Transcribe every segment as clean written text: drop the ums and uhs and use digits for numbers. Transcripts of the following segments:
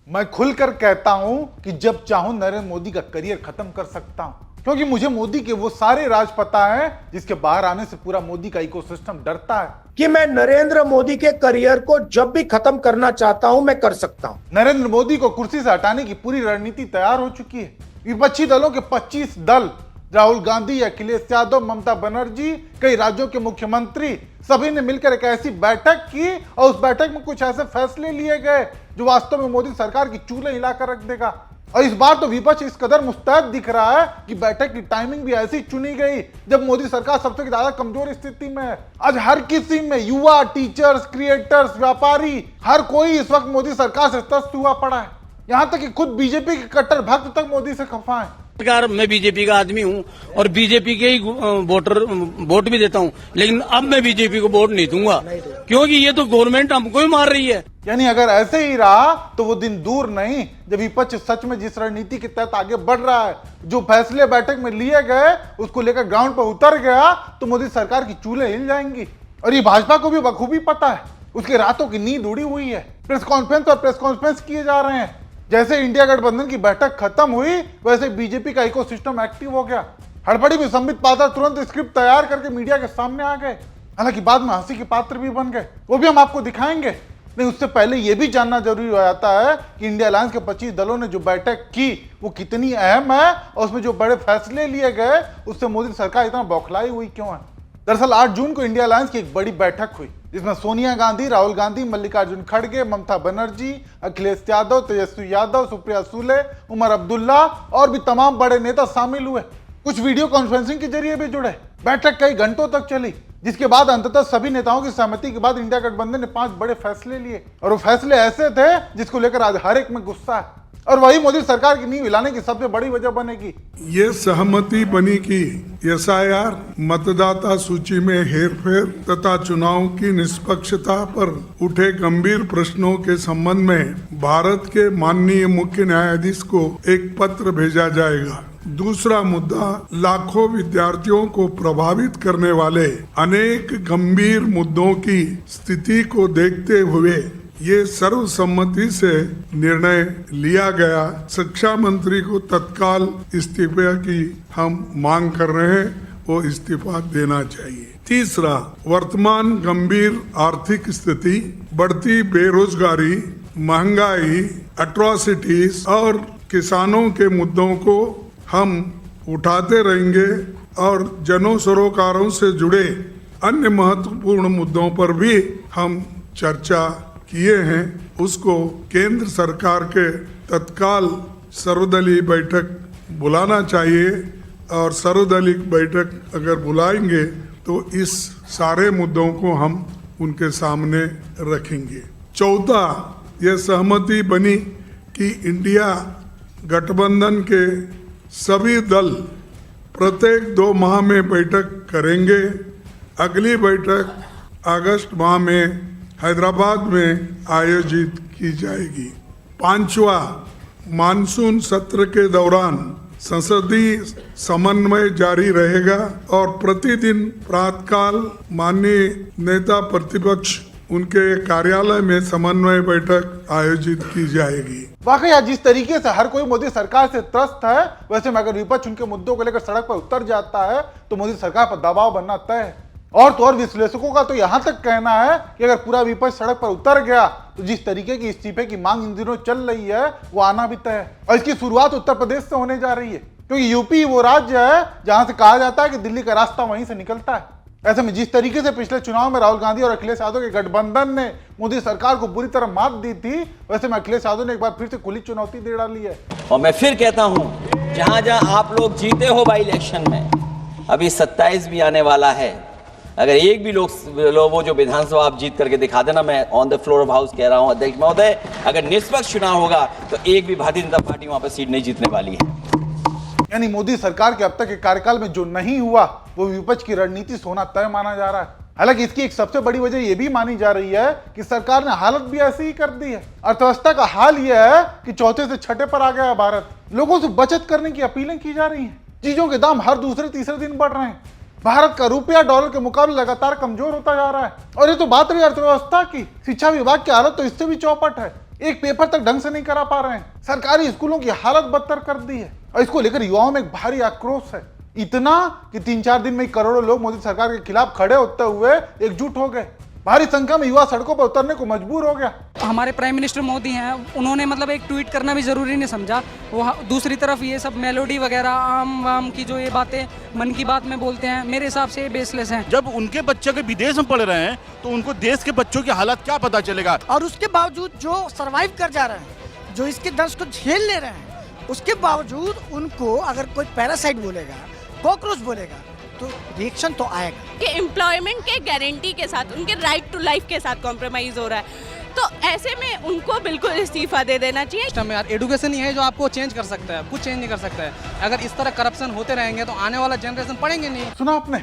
मैं खुलकर कहता हूं कि जब चाहूं नरेंद्र मोदी का करियर खत्म कर सकता हूं, क्योंकि मुझे मोदी के वो सारे राज पता है जिसके बाहर आने से पूरा मोदी का इकोसिस्टम डरता है। कि मैं नरेंद्र मोदी के करियर को जब भी खत्म करना चाहता हूं मैं कर सकता हूं। नरेंद्र मोदी को कुर्सी से हटाने की पूरी रणनीति तैयार हो चुकी है। विपक्षी दलों के 25 दल, राहुल गांधी, अखिलेश यादव, ममता बनर्जी, कई राज्यों के मुख्यमंत्री, सभी ने मिलकर एक ऐसी बैठक की और उस बैठक में कुछ ऐसे फैसले लिए गए जो वास्तव में मोदी सरकार की चूल्हे हिलाकर रख देगा। और इस बार तो विपक्ष इस कदर मुस्तैद दिख रहा है कि बैठक की टाइमिंग भी ऐसी चुनी गई जब मोदी सरकार सबसे ज्यादा कमजोर स्थिति में है। आज हर किसी में, युवा, टीचर्स, क्रिएटर्स, व्यापारी, हर कोई इस वक्त मोदी सरकार से त्रस्त हुआ पड़ा है। यहां तक कि खुद बीजेपी के कट्टर भक्त तक मोदी से खफा है। सरकार, मैं बीजेपी का आदमी हूं और बीजेपी के ही वोट भी देता हूं, लेकिन अब मैं बीजेपी को वोट नहीं दूंगा क्योंकि ये तो गवर्नमेंट हमको ही मार रही है। यानी अगर ऐसे ही रहा तो वो दिन दूर नहीं जब विपक्ष सच में जिस रणनीति के तहत आगे बढ़ रहा है, जो फैसले बैठक में लिए गए उसको लेकर ग्राउंड पर उतर गया तो मोदी सरकार की चूल्हे हिल जाएंगी। और ये भाजपा को भी बखूबी पता है, उसके रातों की नींद उड़ी हुई है। प्रेस कॉन्फ्रेंस किए जा रहे हैं। जैसे इंडिया गठबंधन की बैठक खत्म हुई वैसे बीजेपी का इकोसिस्टम एक्टिव हो गया। हड़बड़ी में संबित पात्रा तुरंत स्क्रिप्ट तैयार करके मीडिया के सामने आ गए, हालांकि बाद में हंसी के पात्र भी बन गए, वो भी हम आपको दिखाएंगे। नहीं, उससे पहले यह भी जानना जरूरी हो जाता है कि इंडिया अलायंस के 25 दलों ने जो बैठक की वो कितनी अहम है और उसमें जो बड़े फैसले लिए गए उससे मोदी सरकार इतना बौखलाई हुई क्यों है। दरअसल 8 जून को इंडिया अलायंस की एक बड़ी बैठक हुई जिसमें सोनिया गांधी, राहुल गांधी, मल्लिकार्जुन खड़गे, ममता बनर्जी, अखिलेश यादव, तेजस्वी यादव, सुप्रिया सुले, उमर अब्दुल्ला और भी तमाम बड़े नेता शामिल हुए। कुछ वीडियो कॉन्फ्रेंसिंग के जरिए भी जुड़े। बैठक कई घंटों तक चली जिसके बाद अंततः सभी नेताओं की सहमति के बाद इंडिया गठबंधन ने 5 बड़े फैसले लिए और वो फैसले ऐसे थे जिसको लेकर आज हर एक में गुस्सा है और वही मोदी सरकार की नींव हिलाने की सबसे बड़ी वजह बनेगी। ये सहमति बनी कि एसआईआर, मतदाता सूची में हेरफेर तथा चुनाव की निष्पक्षता पर उठे गंभीर प्रश्नों के संबंध में भारत के माननीय मुख्य न्यायाधीश को एक पत्र भेजा जाएगा। दूसरा मुद्दा, लाखों विद्यार्थियों को प्रभावित करने वाले अनेक गंभीर मुद्दों की स्थिति को देखते हुए ये सर्वसम्मति से निर्णय लिया गया। शिक्षा मंत्री को तत्काल इस्तीफे की हम मांग कर रहे हैं, वो इस्तीफा देना चाहिए। तीसरा, वर्तमान गंभीर आर्थिक स्थिति, बढ़ती बेरोजगारी, महंगाई, एट्रोसिटीज और किसानों के मुद्दों को हम उठाते रहेंगे और जन सरोकारों से जुड़े अन्य महत्वपूर्ण मुद्दों पर भी हम चर्चा किए हैं। उसको केंद्र सरकार के तत्काल सर्वदलीय बैठक बुलाना चाहिए और सर्वदलीय बैठक अगर बुलाएंगे तो इस सारे मुद्दों को हम उनके सामने रखेंगे। चौथा, यह सहमति बनी कि इंडिया गठबंधन के सभी दल प्रत्येक 2 माह में बैठक करेंगे। अगली बैठक अगस्त माह में हैदराबाद में आयोजित की जाएगी। 5वां, मानसून सत्र के दौरान संसदीय समन्वय जारी रहेगा और प्रतिदिन प्रातःकाल माननीय नेता प्रतिपक्ष उनके कार्यालय में समन्वय बैठक आयोजित की जाएगी। वाकई आज जिस तरीके से हर कोई मोदी सरकार से त्रस्त है, वैसे में अगर विपक्ष उनके मुद्दों को लेकर सड़क पर उतर जाता है तो मोदी सरकार पर दबाव बनना तय है। और तो और विश्लेषकों का तो यहां तक कहना है कि अगर पूरा विपक्ष सड़क पर उतर गया तो जिस तरीके की इस्तीफे की मांग इन दिनों चल रही है वो आना भी तय है। और इसकी शुरुआत उत्तर प्रदेश से होने जा रही है क्योंकि यूपी वो राज्य है जहां से कहा जाता है कि दिल्ली का रास्ता वहीं से निकलता है। ऐसे में जिस तरीके से पिछले चुनाव में राहुल गांधी और अखिलेश यादव के गठबंधन ने मोदी सरकार को बुरी तरह मात दी थी, वैसे में अखिलेश यादव ने एक बार फिर से खुली चुनौती दे डाली है। और मैं फिर कहता हूं, जहां जहां आप लोग जीते हो बाई इलेक्शन में, अभी 27 भी आने वाला है, अगर एक भी लोग वो जो विधानसभा आप जीत करके दिखा देना, मैं on the floor of house कह रहा हूं अध्यक्ष महोदय, अगर निष्पक्ष चुनाव होगा तो एक भी भारतीय जनता पार्टी वहां पर सीट नहीं जीतने वाली है। यानी मोदी सरकार के अब तक के कार्यकाल में जो नहीं हुआ वो विपक्ष की रणनीति से होना तय माना जा रहा है। हालांकि इसकी एक सबसे बड़ी वजह यह भी मानी जा रही है कि सरकार ने हालत भी ऐसी ही कर दी है। अर्थव्यवस्था का हाल यह है कि चौथे से छठे पर आ गया है भारत। लोगों से बचत करने की अपीलें की जा रही हैं। चीजों के दाम हर दूसरे तीसरे दिन बढ़ रहे हैं। भारत का रुपया डॉलर के मुकाबले लगातार कमजोर होता जा रहा है। और ये तो बात रही अर्थव्यवस्था की। शिक्षा विभाग की हालत तो इससे भी चौपट है। एक पेपर तक ढंग से नहीं करा पा रहे हैं। सरकारी स्कूलों की हालत बदतर कर दी है और इसको लेकर युवाओं में एक भारी आक्रोश है, इतना कि 3-4 दिन में ही करोड़ों लोग मोदी सरकार के खिलाफ खड़े होते हुए एकजुट हो गए। भारी संख्या में युवा सड़कों पर उतरने को मजबूर हो गया। हमारे प्राइम मिनिस्टर मोदी हैं, उन्होंने मतलब एक ट्वीट करना भी जरूरी नहीं समझा। वो दूसरी तरफ ये सब मेलोडी वगैरह आम वाम की जो ये बातें मन की बात में बोलते हैं, मेरे हिसाब से ये बेसलेस हैं। जब उनके बच्चे के विदेश में पढ़ रहे हैं तो उनको देश के बच्चों की हालत क्या पता चलेगा। और उसके बावजूद जो सरवाइव कर जा रहे हैं, जो इसके दर्द को झेल ले रहे हैं, उसके बावजूद उनको अगर कोई पैरासाइट बोलेगा, कॉकरोच बोलेगा तो रिएक्शन तो आएगा। कि एम्प्लॉयमेंट के गारंटी के साथ, उनके राइट टू लाइफ के साथ कॉम्प्रोमाइज हो रहा है, तो ऐसे में उनको बिल्कुल इस्तीफा दे देना चाहिए। यार एडुकेशन ही है जो आपको चेंज कर सकता है, कुछ चेंज नहीं कर सकता है। अगर इस तरह करप्शन होते रहेंगे तो आने वाला जनरेशन पढ़ेंगे नहीं। सुना आपने?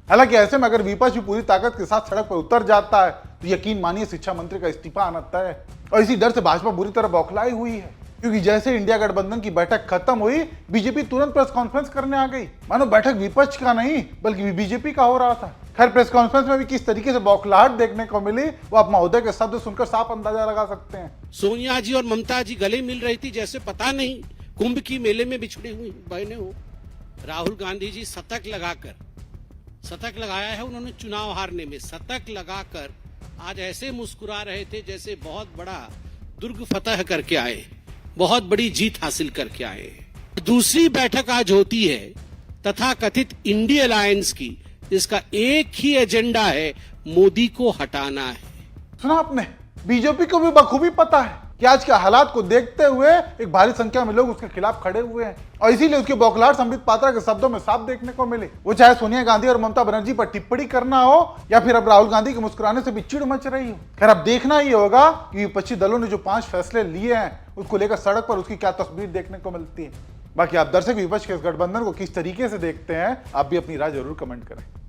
हालांकि ऐसे में अगर विपक्ष भी पूरी ताकत के साथ सड़क पर उतर जाता है तो यकीन मानिए शिक्षा मंत्री का इस्तीफा आना तय है। और इसी डर से भाजपा बुरी तरह बौखलाई हुई है, क्योंकि जैसे इंडिया गठबंधन की बैठक खत्म हुई, बीजेपी तुरंत प्रेस कॉन्फ्रेंस करने आ गई, मानो बैठक विपक्ष का नहीं बल्कि बीजेपी का हो रहा था। खैर, प्रेस कॉन्फ्रेंस में भी किस तरीके से बौखलाहट देखने को मिली वो आप महोदय के शब्द सुनकर साफ अंदाजा लगा सकते हैं। सोनिया जी और ममता जी गले मिल रही थी जैसे पता नहीं कुंभ की मेले में बिछड़ी हुई बहनें हो। राहुल गांधी जी शतक लगाया है उन्होंने चुनाव हारने में, शतक लगाकर आज ऐसे मुस्कुरा रहे थे जैसे बहुत बड़ा दुर्ग फतह करके आए, बहुत बड़ी जीत हासिल करके आए। दूसरी बैठक आज होती है तथा कथित इंडिया अलायंस की, जिसका एक ही एजेंडा है, मोदी को हटाना है। सुना आपने? बीजेपी को भी बखूबी पता है कि आज के हालात को देखते हुए एक भारी संख्या में लोग उसके खिलाफ खड़े हुए हैं और इसीलिए उसकी बौखलाहट संबित पात्रा के शब्दों में साफ देखने को मिले। वो चाहे सोनिया गांधी और ममता बनर्जी पर टिप्पणी करना हो या फिर अब राहुल गांधी के मुस्कुराने से भी चिढ़ मच रही हो। खैर, अब देखना ही होगा कि विपक्षी दलों ने जो 5 फैसले लिए हैं उसको लेकर सड़क पर उसकी क्या तस्वीर देखने को मिलती है। बाकी आप दर्शक विपक्ष के इस गठबंधन को किस तरीके से देखते हैं, आप भी अपनी राय जरूर कमेंट करें।